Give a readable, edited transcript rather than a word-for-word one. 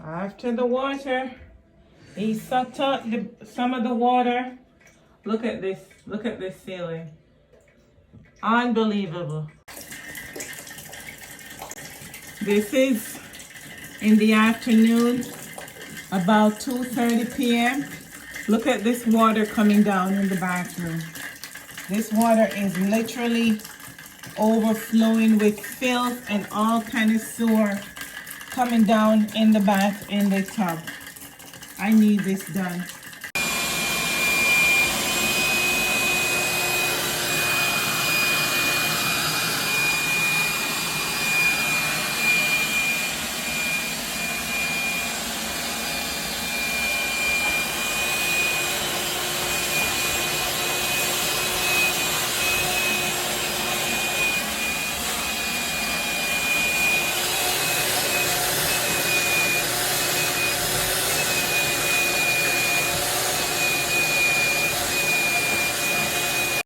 After the water, he sucked out some of the water. Look at this. Look at this ceiling. Unbelievable. This is in the afternoon, about 2:30 p.m. Look at this water coming down in the bathroom. This water is literally overflowing with filth and all kind of sewer coming down in the bath, in the tub. I need this done.